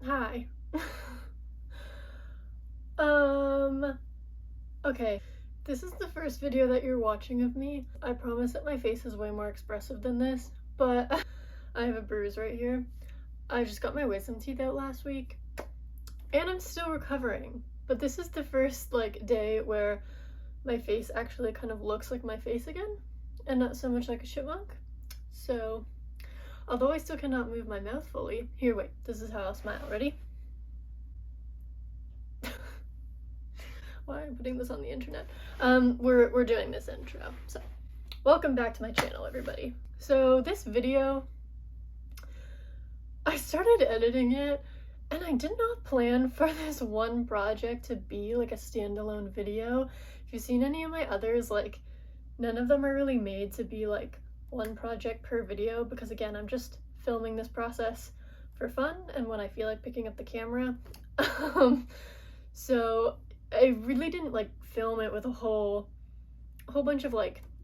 Hi. Okay. This is the first video that you're watching of me. I promise that my face is way more expressive than this, but I have a bruise right here. I just got my wisdom teeth out last week, and I'm still recovering. But this is the first, day where my face actually kind of looks like my face again, and not so much like a chipmunk. So, although I still cannot move my mouth fully, here, wait, this is how I'll smile. Ready? Why am I putting this on the internet? We're doing this intro. So, welcome back to my channel, everybody. So this video, I started editing it, and I did not plan for this one project to be like a standalone video. If you've seen any of my others, none of them are really made to be like one project per video, because again, I'm just filming this process for fun and when I feel like picking up the camera. So I really didn't film it with a whole bunch of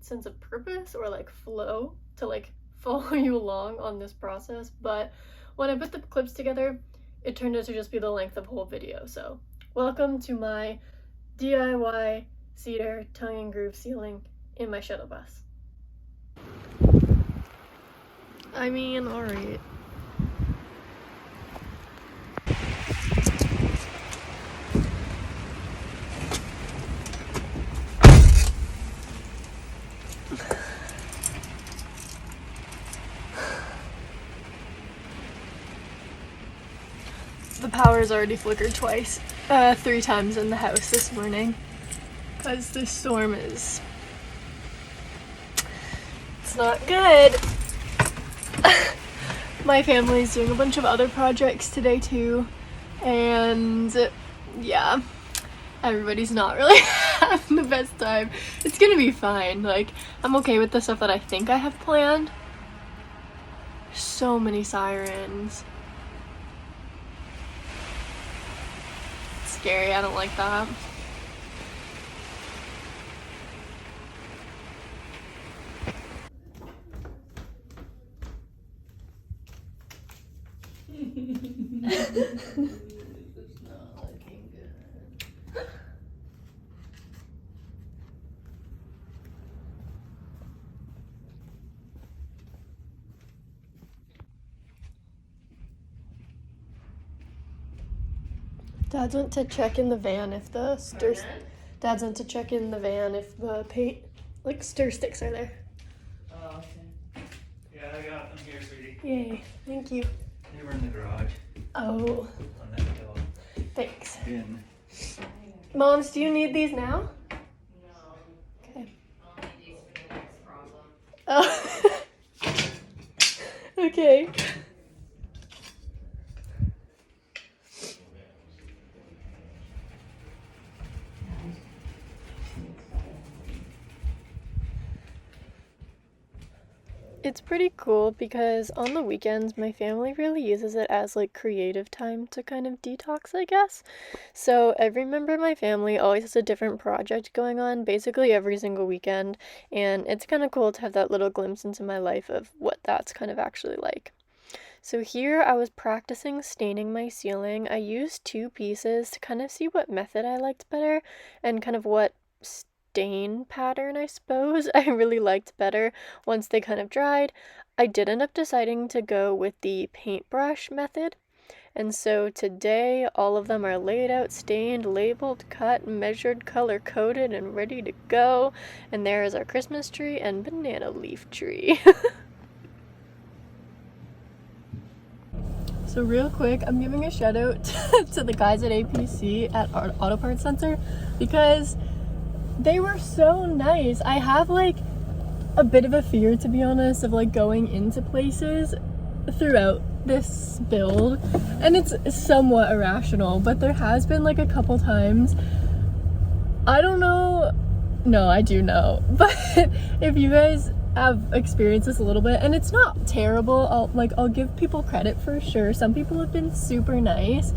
sense of purpose or flow to follow you along on this process, but when I put the clips together, it turned out to just be the length of a whole video. So welcome to my DIY Cedar tongue and groove ceiling in my shuttle bus. I mean, alright. The power's already flickered twice, 3 times in the house this morning, because this storm is, it's not good. My family's doing a bunch of other projects today too, and yeah, everybody's not really having the best time. It's gonna be fine. I'm okay with the stuff that I think I have planned. So many sirens. It's scary, I don't like that. It's not looking good. Dad's went to check in the van if the Dad's went to check in the van if the paint, stir sticks are there. Oh, okay. Yeah, I got them here, sweetie. Yay, thank you. They were in the garage. Oh. On that hill. Thanks. Bin. Moms, do you need these now? No. Okay. I'll need these for the next problem. Oh. Okay. It's pretty cool because on the weekends my family really uses it as creative time to kind of detox, I guess. So every member of my family always has a different project going on basically every single weekend, and it's kind of cool to have that little glimpse into my life of what that's kind of actually like. So here I was practicing staining my ceiling. I used 2 pieces to kind of see what method I liked better and kind of what stain pattern, I suppose, I really liked better once they kind of dried. I did end up deciding to go with the paintbrush method, and so today all of them are laid out, stained, labeled, cut, measured, color coded, and ready to go. And there is our Christmas tree and banana leaf tree. So real quick, I'm giving a shout out to the guys at APC at our Auto Parts Center because they were so nice. I have a bit of a fear, to be honest, of going into places throughout this build, and it's somewhat irrational, but there has been a couple times, I don't know, no, I do know, but if you guys have experienced this a little bit, and it's not terrible, I'll give people credit for sure. Some people have been super nice,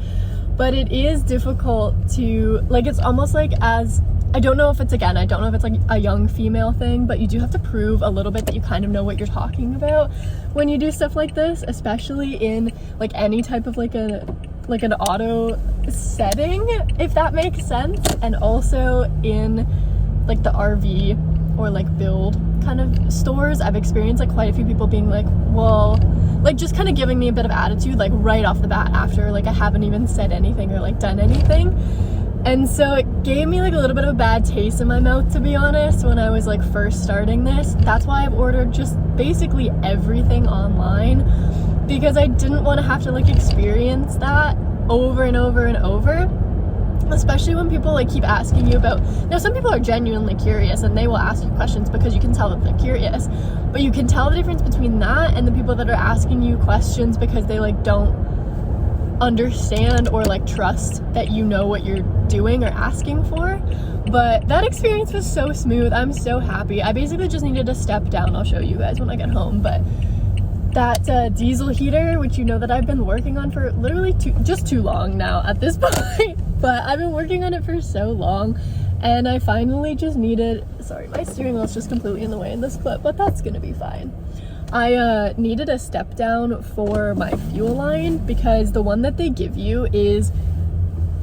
but it is difficult to, it's almost as, I don't know if it's a young female thing, but you do have to prove a little bit that you kind of know what you're talking about when you do stuff like this, especially in any type of a like an auto setting, if that makes sense. And also in like the RV or like build kind of stores, I've experienced like quite a few people being like, well, like just kind of giving me a bit of attitude like right off the bat after like I haven't even said anything or like done anything. And so it gave me like a little bit of a bad taste in my mouth, to be honest, when I was like first starting this. That's why I've ordered just basically everything online, because I didn't want to have to like experience that over and over and over, especially when people like keep asking you about, now some people are genuinely curious and they will ask you questions because you can tell that they're curious, but you can tell the difference between that and the people that are asking you questions because they like don't understand or like trust that you know what you're doing or asking for. But that experience was so smooth. I'm so happy. I basically just needed to step down. I'll show you guys when I get home, but that diesel heater, which you know that I've been working on for literally too long now at this point, but I've been working on it for so long, and I finally just needed, sorry, my steering wheel's just completely in the way in this clip, but that's gonna be fine. I needed a step down for my fuel line because the one that they give you is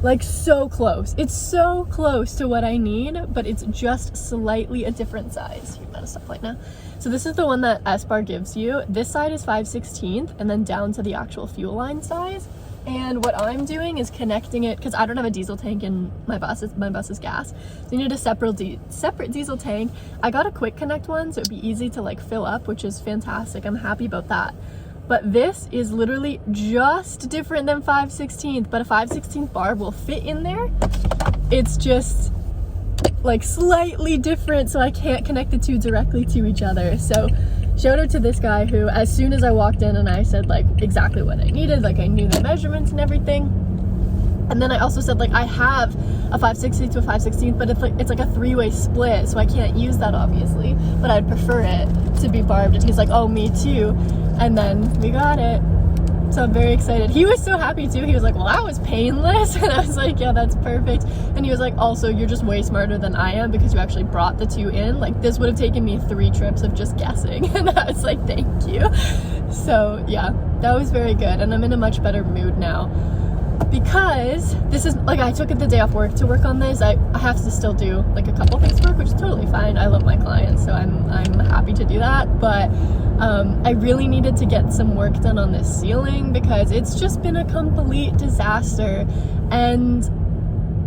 like so close. It's so close to what I need, but it's just slightly a different size. You're out of stuff right now. So this is the one that S-Bar gives you. This side is 5/16 and then down to the actual fuel line size. And what I'm doing is connecting it, because I don't have a diesel tank in my bus. My bus is gas. So you need a separate diesel tank. I got a quick connect one, so it'd be easy to like fill up, which is fantastic. I'm happy about that. But this is literally just different than 5/16, but a 5/16 bar will fit in there. It's just like slightly different, so I can't connect the two directly to each other. So shout out to this guy who, as soon as I walked in and I said like exactly what I needed, like I knew the measurements and everything. And then I also said like I have a 5/60 to a 5/16, but it's like a three-way split, so I can't use that obviously, but I'd prefer it to be barbed. And he's like, oh, me too. And then we got it. So I'm very excited. He was so happy too. He was like, well, that was painless. And I was like, yeah, that's perfect. And he was like, also, you're just way smarter than I am because you actually brought the two in. Like, this would have taken me 3 trips of just guessing. And I was like, thank you. So yeah, that was very good. And I'm in a much better mood now, because this is like, I took the day off work to work on this. I have to still do like a couple things for work, which is totally fine. I love my clients, so I'm happy to do that. But I really needed to get some work done on this ceiling because it's just been a complete disaster. And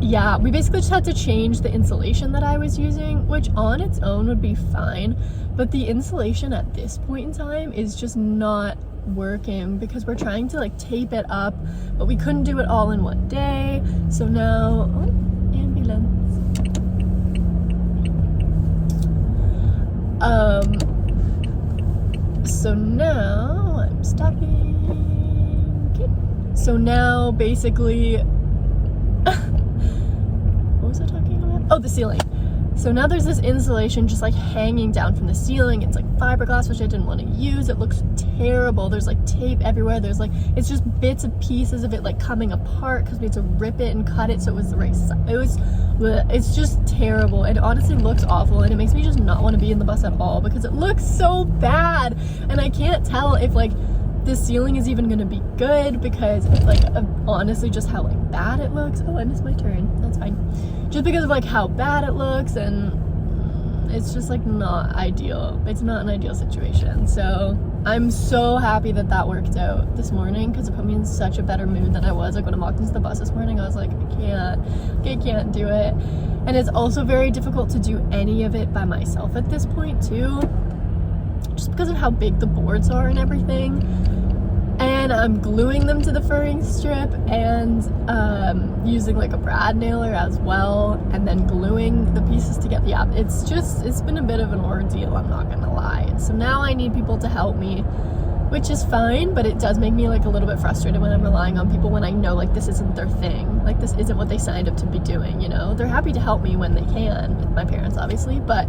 yeah, we basically just had to change the insulation that I was using, which on its own would be fine, but the insulation at this point in time is just not working because we're trying to like tape it up, but we couldn't do it all in one day. So now, oh, ambulance. So now I'm stopping. Okay. So now basically, what was I talking about? Oh, the ceiling. So now there's this insulation just like hanging down from the ceiling. It's like fiberglass, which I didn't want to use. It looks terrible. There's like tape everywhere. There's like, it's just bits and pieces of it like coming apart because we had to rip it and cut it so it was the right size. It's just terrible. It honestly looks awful, and it makes me just not want to be in the bus at all because it looks so bad. And I can't tell if like the ceiling is even gonna be good because like honestly just how like bad it looks. Oh, I missed my turn. That's fine. Just because of like how bad it looks, and it's just like not ideal. It's not an ideal situation. So I'm so happy that that worked out this morning because it put me in such a better mood than I was. Like when I walked into the bus this morning, I was like, I can't do it. And it's also very difficult to do any of it by myself at this point too, just because of how big the boards are and everything. And I'm gluing them to the furring strip and using like a brad nailer as well, and then gluing the pieces together. Yeah, it's been a bit of an ordeal, I'm not gonna lie. So now I need people to help me, which is fine, but it does make me like a little bit frustrated when I'm relying on people when I know like this isn't their thing. Like this isn't what they signed up to be doing, you know? They're happy to help me when they can, my parents obviously, but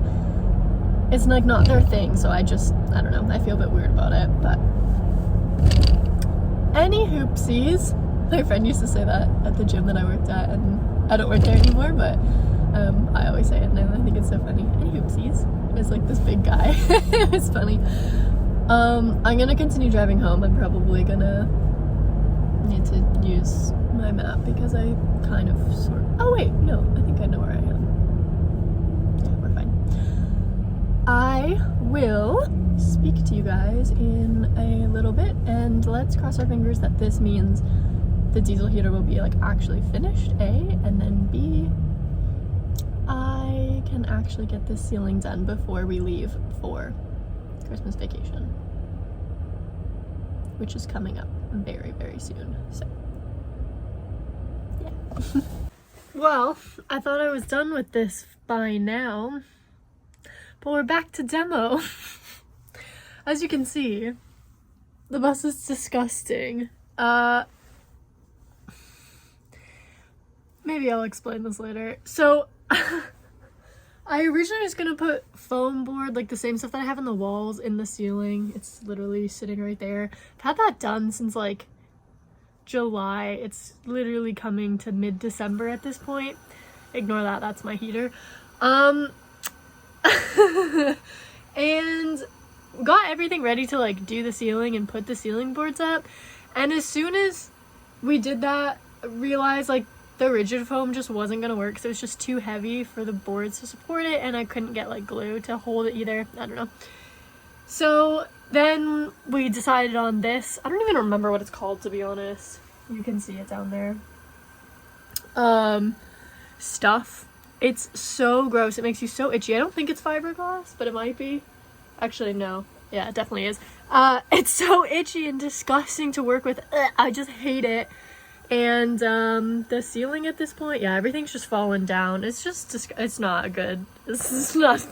it's like not their thing. So I don't know, I feel a bit weird about it, but any hoopsies. My friend used to say that at the gym that I worked at, and I don't work there anymore, but I always say it, and I think it's so funny. Any hoopsies. It's like this big guy. It's funny. I'm gonna continue driving home. I'm probably gonna need to use my map because I kind of oh wait, no, I think I know where I am. Yeah, we're fine. I will speak to you guys in a little bit, and let's cross our fingers that this means the diesel heater will be like actually finished, A, and then B, I can actually get this ceiling done before we leave for Christmas vacation, which is coming up very, very soon. So, yeah. Well, I thought I was done with this by now, but we're back to demo. As you can see, the bus is disgusting. Maybe I'll explain this later. So, I originally was gonna put foam board, like the same stuff that I have in the walls, in the ceiling. It's literally sitting right there. I've had that done since like July. It's literally coming to mid-December at this point. Ignore that, that's my heater. And got everything ready to like do the ceiling and put the ceiling boards up. And as soon as we did that, realized like the rigid foam just wasn't gonna work, so it was just too heavy for the boards to support it, and I couldn't get like glue to hold it either. I don't know. So then we decided on this. I don't even remember what it's called, to be honest. You can see it down there. Stuff. It's so gross. It makes you so itchy. I don't think it's fiberglass, but it might be. Actually, no. Yeah, it definitely is. It's so itchy and disgusting to work with. I just hate it. And the ceiling at this point, yeah, everything's just falling down. It's just it's not good. This is not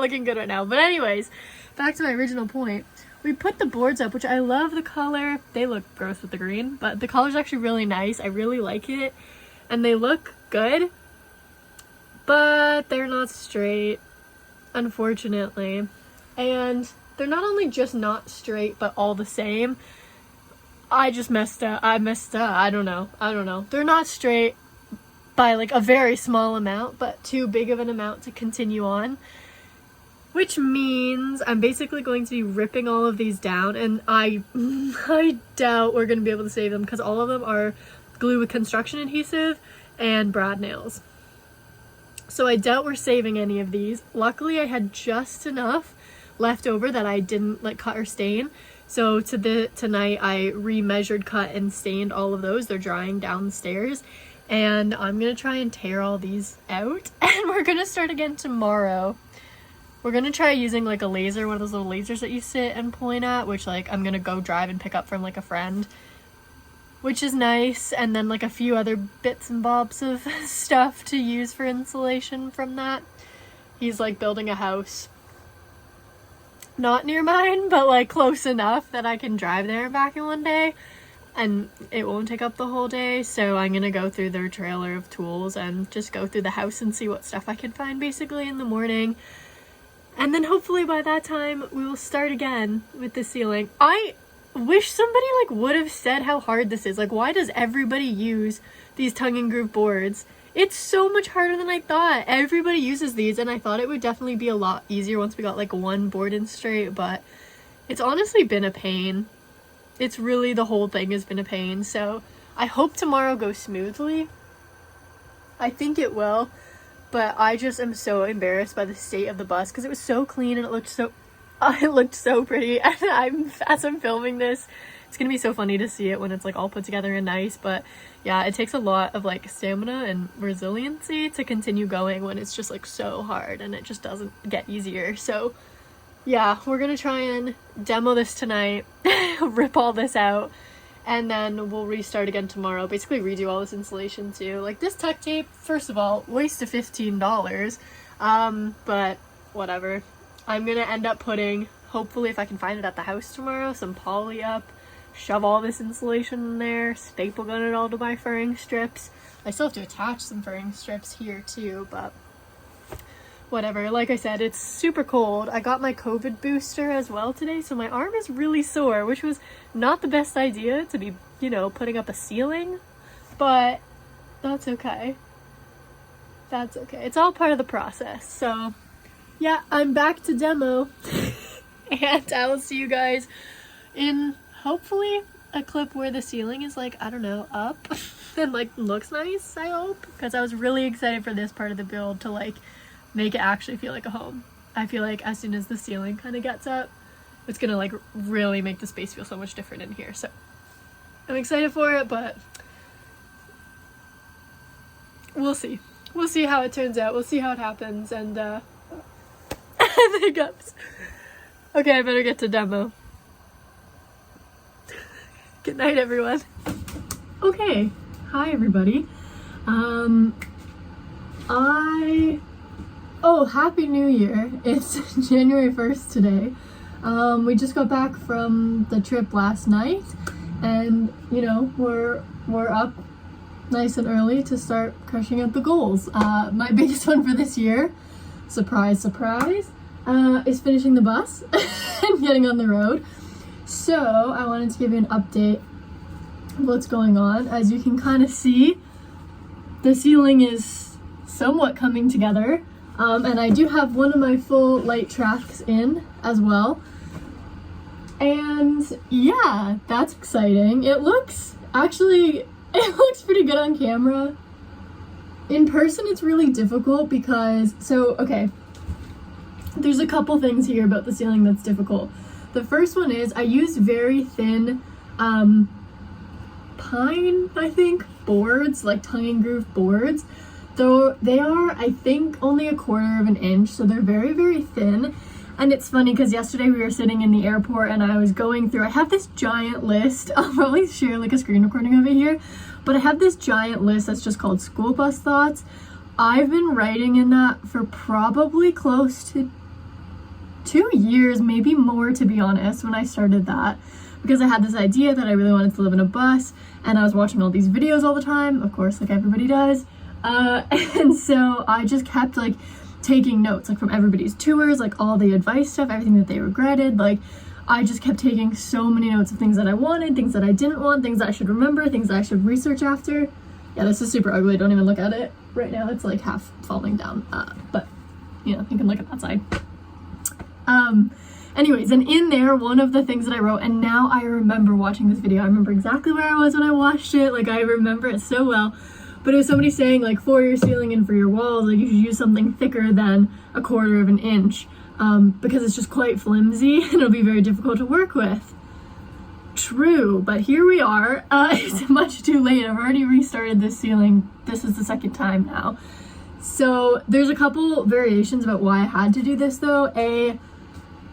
looking good right now. But anyways, back to my original point. We put the boards up, which I love the color. They look gross with the green, but the color's actually really nice. I really like it, and they look good, but they're not straight, unfortunately. And they're not only just not straight, but all the same. I just messed up. I don't know. They're not straight by like a very small amount, but too big of an amount to continue on. Which means I'm basically going to be ripping all of these down, and I doubt we're going to be able to save them because all of them are glue with construction adhesive and brad nails. So I doubt we're saving any of these. Luckily, I had just enough left over that I didn't like cut or stain. So tonight I remeasured, cut, and stained all of those. They're drying downstairs, and I'm gonna try and tear all these out, and we're gonna start again tomorrow. We're gonna try using like a laser, one of those little lasers that you sit and point at, which like I'm gonna go drive and pick up from like a friend, which is nice, and then like a few other bits and bobs of stuff to use for insulation from that. He's like building a house. Not near mine, but like close enough that I can drive there and back in one day, and it won't take up the whole day. So I'm gonna go through their trailer of tools and just go through the house and see what stuff I can find basically in the morning, and then hopefully by that time we will start again with the ceiling. I wish somebody like would have said how hard this is. Like, why does everybody use these tongue and groove boards? It's so much harder than I thought. Everybody uses these, and I thought it would definitely be a lot easier once we got like one board in straight, but it's honestly been a pain. It's really, the whole thing has been a pain. So I hope tomorrow goes smoothly. I think it will, but I just am so embarrassed by the state of the bus because it was so clean and it looked so pretty. And as I'm filming this, it's gonna be so funny to see it when it's like all put together and nice. But yeah, it takes a lot of like stamina and resiliency to continue going when it's just like so hard and it just doesn't get easier. So yeah, we're gonna try and demo this tonight, rip all this out, and then we'll restart again tomorrow. Basically redo all this insulation too. Like this tuck tape, first of all, waste of $15. But whatever. I'm gonna end up putting, hopefully if I can find it at the house tomorrow, some poly up, shove all this insulation in there, staple gun it all to my furring strips. I still have to attach some furring strips here too, but whatever. Like I said, it's super cold. I got my COVID booster as well today, so my arm is really sore, which was not the best idea to be, you know, putting up a ceiling, but that's okay. That's okay. It's all part of the process. So yeah, I'm back to demo and I will see you guys in hopefully a clip where the ceiling is like, I don't know, up and like looks nice, I hope, because I was really excited for this part of the build to like make it actually feel like a home. I feel like as soon as the ceiling kind of gets up, it's gonna like really make the space feel so much different in here. So I'm excited for it, but we'll see. We'll see how it turns out. We'll see how it happens. And hiccups. Okay, I better get to demo. Good night, everyone. Okay, hi everybody. Happy New Year. It's January 1st today. We just got back from the trip last night, and you know, we're up nice and early to start crushing out the goals. My biggest one for this year, surprise, surprise, is finishing the bus and getting on the road. So I wanted to give you an update of what's going on. As you can kind of see, the ceiling is somewhat coming together, and I do have one of my full light tracks in as well. And yeah, that's exciting. It looks pretty good on camera. In person, it's really difficult because, okay, there's a couple things here about the ceiling that's difficult. The first one is I used very thin pine, I think, boards, like tongue and groove boards. Though they are, I think, only 1/4 of an inch, so they're very, very thin. And it's funny because yesterday we were sitting in the airport and I was going through, I have this giant list, I'll probably share like a screen recording of it here, but I have this giant list that's just called School Bus Thoughts. I've been writing in that for probably close to 2 years, maybe more, to be honest, when I started that, because I had this idea that I really wanted to live in a bus, and I was watching all these videos all the time, of course, like everybody does, and so I just kept like taking notes, like from everybody's tours, like all the advice stuff, everything that they regretted. Like I just kept taking so many notes of things that I wanted, things that I didn't want, things that I should remember, things that I should research after. Yeah, this is super ugly, don't even look at it right now, it's like half falling down, but you know, you can look at that side. Anyways, and in there, one of the things that I wrote, and now I remember watching this video, I remember exactly where I was when I watched it, like I remember it so well, but it was somebody saying, like, for your ceiling and for your walls, like, you should use something thicker than 1/4 of an inch, because it's just quite flimsy, and it'll be very difficult to work with. True, but here we are. It's much too late. I've already restarted this ceiling. This is the second time now. So there's a couple variations about why I had to do this, though.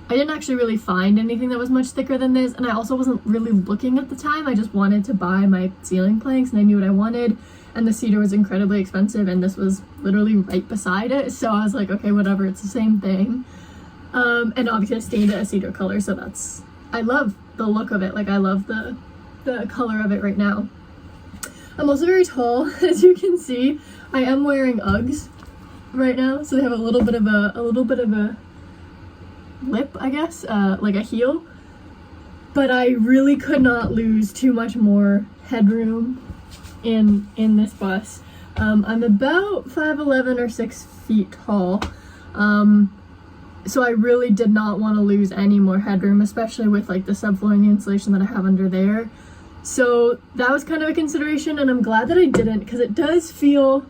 I didn't actually really find anything that was much thicker than this, and I also wasn't really looking at the time. I just wanted to buy my ceiling planks, and I knew what I wanted, and the cedar was incredibly expensive, and this was literally right beside it, so I was like, okay, whatever, it's the same thing. And obviously I stained it a cedar color, so I love the look of it, like I love the color of it right now. I'm also very tall, as you can see. I am wearing Uggs right now, so they have a little bit of a lip, I guess, like a heel, but I really could not lose too much more headroom in this bus. I'm about 5'11" or 6 feet tall, so I really did not want to lose any more headroom, especially with like the subflooring insulation that I have under there. So that was kind of a consideration, and I'm glad that I didn't, because it doesn't feel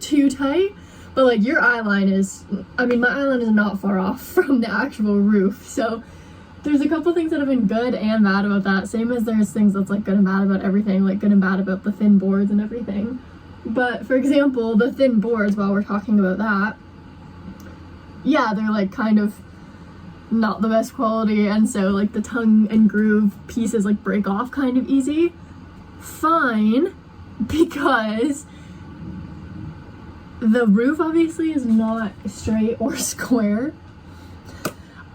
too tight, but like your eye line is, I mean, my eye line is not far off from the actual roof. So there's a couple things that have been good and bad about that, same as there's things that's like good and bad about everything, like good and bad about the thin boards and everything. But for example, the thin boards, while we're talking about that, yeah, they're like kind of not the best quality, and so like the tongue and groove pieces like break off kind of easy. Fine, because the roof obviously is not straight or square.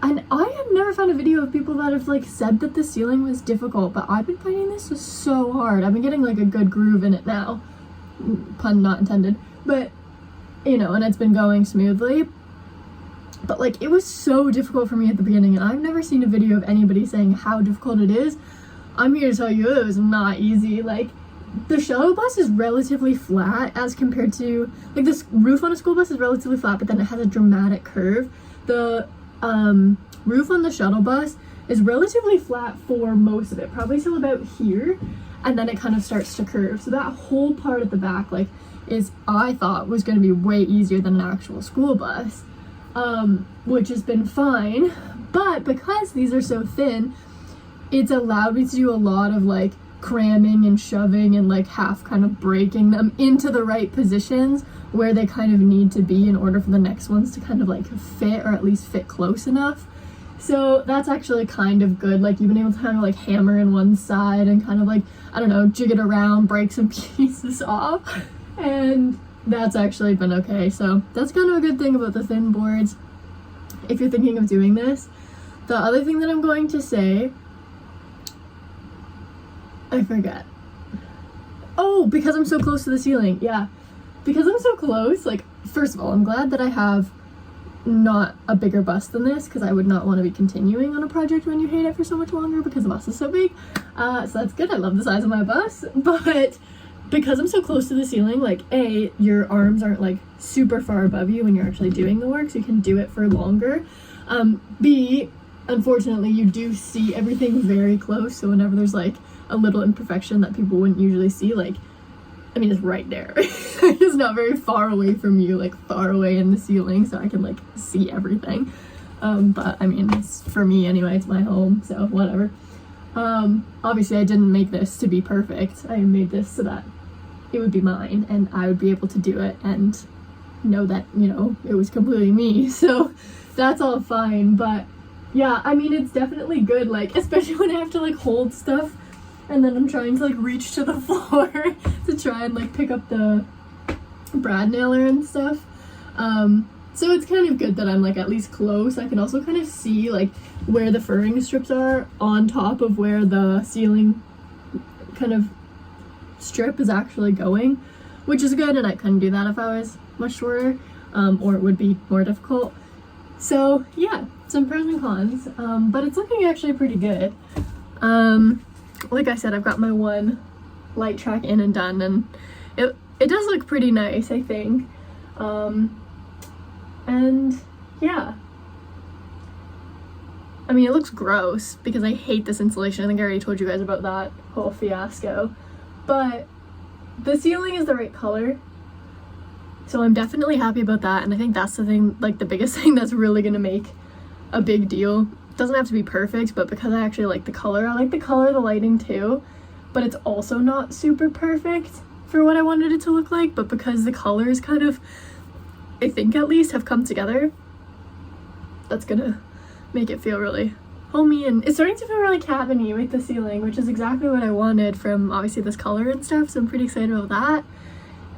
And I have never found a video of people that have like said that the ceiling was difficult, but I've been finding this was so hard. I've been getting like a good groove in it now, pun not intended, but you know, and it's been going smoothly. But like it was so difficult for me at the beginning, and I've never seen a video of anybody saying how difficult it is. I'm here to tell you it was not easy. Like the shuttle bus is relatively flat as compared to, like, this roof on a school bus is relatively flat, but then it has a dramatic curve. The roof on the shuttle bus is relatively flat for most of it, probably till about here, and then it kind of starts to curve. So that whole part at the back, like, is, I thought, was going to be way easier than an actual school bus, which has been fine. But because these are so thin, it's allowed me to do a lot of like cramming and shoving and like half kind of breaking them into the right positions where they kind of need to be in order for the next ones to kind of like fit, or at least fit close enough. So that's actually kind of good. Like, you've been able to kind of like hammer in one side and kind of like, I don't know, jig it around, break some pieces off, and that's actually been okay. So that's kind of a good thing about the thin boards if you're thinking of doing this. The other thing that I'm going to say, I forget. Oh, because I'm so close to the ceiling. Yeah, because I'm so close, like, first of all, I'm glad that I have not a bigger bus than this, because I would not want to be continuing on a project when you hate it for so much longer because the bus is so big. So that's good. I love the size of my bus. But because I'm so close to the ceiling, like, A, your arms aren't like super far above you when you're actually doing the work, so you can do it for longer. B, unfortunately, you do see everything very close, so whenever there's like a little imperfection that people wouldn't usually see, like, I mean, it's right there. It's not very far away from you, like far away in the ceiling, so I can like see everything. But I mean, it's, for me anyway, it's my home, so whatever. Obviously I didn't make this to be perfect. I made this so that it would be mine and I would be able to do it and know that, you know, it was completely me. So that's all fine. But yeah, I mean, it's definitely good, like, especially when I have to like hold stuff and then I'm trying to like reach to the floor to try and like pick up the brad nailer and stuff. So it's kind of good that I'm like at least close. I can also kind of see like where the furring strips are on top of where the ceiling kind of strip is actually going, which is good, and I couldn't do that if I was much shorter, or it would be more difficult. So yeah, some pros and cons, but it's looking actually pretty good. Like I said, I've got my one light track in and done, and it does look pretty nice, I think. And yeah, I mean, it looks gross because I hate this insulation. I think I already told you guys about that whole fiasco, but the ceiling is the right color, so I'm definitely happy about that. And I think that's the thing, like the biggest thing that's really gonna make a big deal. It doesn't have to be perfect, but because I actually like the color, I like the color of the lighting too, but it's also not super perfect for what I wanted it to look like. But because the colors kind of, I think at least, have come together, that's gonna make it feel really homey, and it's starting to feel really cabiny with the ceiling, which is exactly what I wanted from obviously this color and stuff, so I'm pretty excited about that.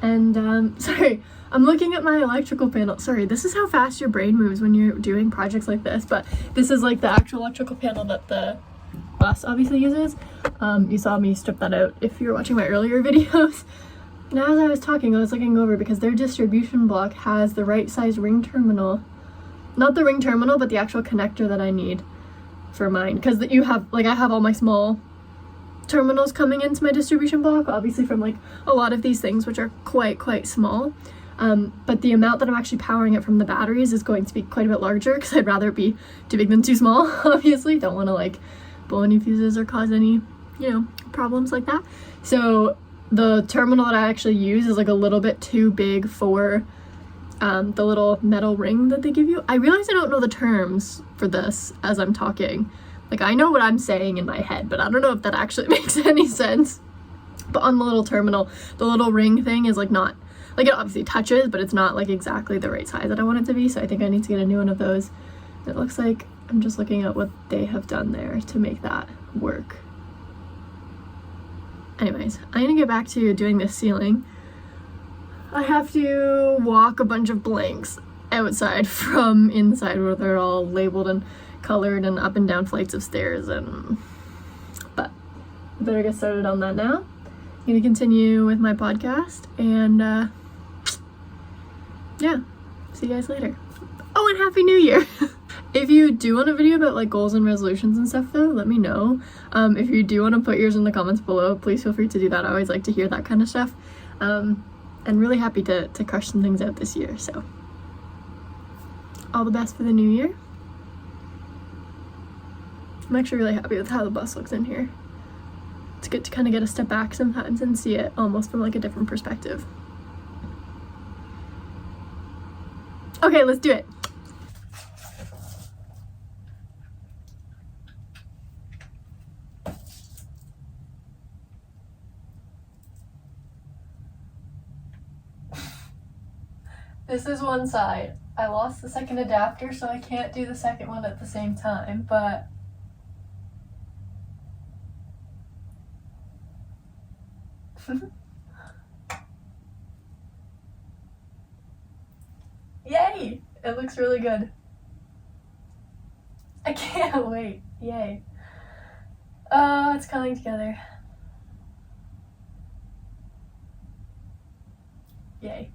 And sorry, I'm looking at my electrical panel. Sorry, this is how fast your brain moves when you're doing projects like this, but this is like the actual electrical panel that the bus obviously uses. You saw me strip that out if you were watching my earlier videos. Now as I was talking, I was looking over because their distribution block has the right size ring terminal. Not the ring terminal, but the actual connector that I need for mine. Because you have, like, I have all my small terminals coming into my distribution block, obviously from like a lot of these things, which are quite small. But the amount that I'm actually powering it from the batteries is going to be quite a bit larger because I'd rather it be too big than too small, obviously. Don't want to like blow any fuses or cause any, you know, problems like that. So the terminal that I actually use is like a little bit too big for the little metal ring that they give you. I realize I don't know the terms for this as I'm talking. Like, I know what I'm saying in my head, but I don't know if that actually makes any sense. But on the little terminal, the little ring thing is like not, like, it obviously touches, but it's not like exactly the right size that I want it to be. So I think I need to get a new one of those. It looks like I'm just looking at what they have done there to make that work. Anyways, I'm gonna get back to doing this ceiling. I have to walk a bunch of blanks outside from inside where they're all labeled and colored and up and down flights of stairs, but I better get started on that now. I'm gonna continue with my podcast, and yeah, see you guys later. Oh, and Happy New Year! If you do want a video about like goals and resolutions and stuff though, let me know. If you do want to put yours in the comments below, please feel free to do that. I always like to hear that kind of stuff. And really happy to crush some things out this year, so all the best for the new year. I'm actually really happy with how the bus looks in here. It's good to kind of get a step back sometimes and see it almost from like a different perspective. Okay, let's do it. This is one side. I lost the second adapter, so I can't do the second one at the same time, but yay! It looks really good. I can't wait. Yay. Oh, it's coming together. Yay.